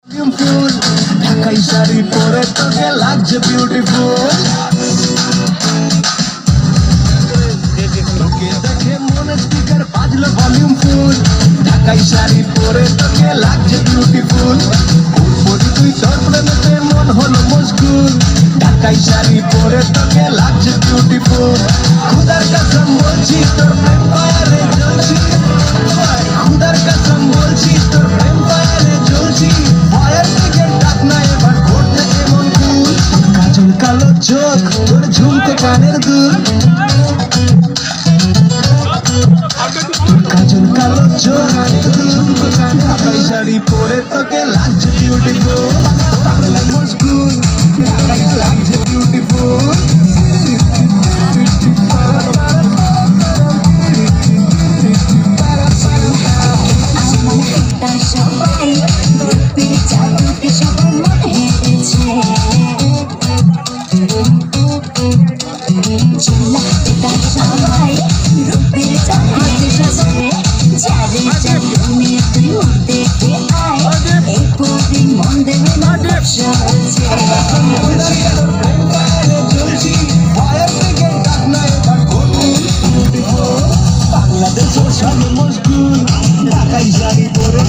ফুল ঢাকাই শাড়ি পরে তোকে লাগছে বিউটিফুল। তোকে দেখে মনে স্পিকার বাজলো ভলিউম ফুল। ঢাকাই শাড়ি পরে তোকে লাগছে বিউটিফুল। বলি তুই তোর প্রেমেতে মন হলো মশগুল। ঢাকাই শাড়ি পরে তোকে লাগছে বিউটিফুল। খুদার কসম বলছি তোর প্রেম ফায়ারে জ্বলছি। খুদার কসম বলছি তোর প্রেম ফায়ারে জ্বলছি। ভয়ের দিকে ডাক না এবার ঘটবে এমন কুল। কাজল কালো চোখ তোর ঝুমকো কানের দুল। কাজল কালো চোখ ঝুমকো কানের ঢাকাই শাড়ি পরে তোকে লাগছে বিউটিফুল। বাংলা মশগুল ঢাকাই লাগছে বিউটিফুল। সবাই রূপের জাদুতে সবার মনে হেরেছে। সবাই রূপের জাদুতে সাজে। যারে জাদুনে তুই মুখ দেখে আয়। এই পরি মন দেবে না ব্যবসা হয়েছে। বাংলাদেশের সব মশগুল ঢাকাই শাড়ি পরে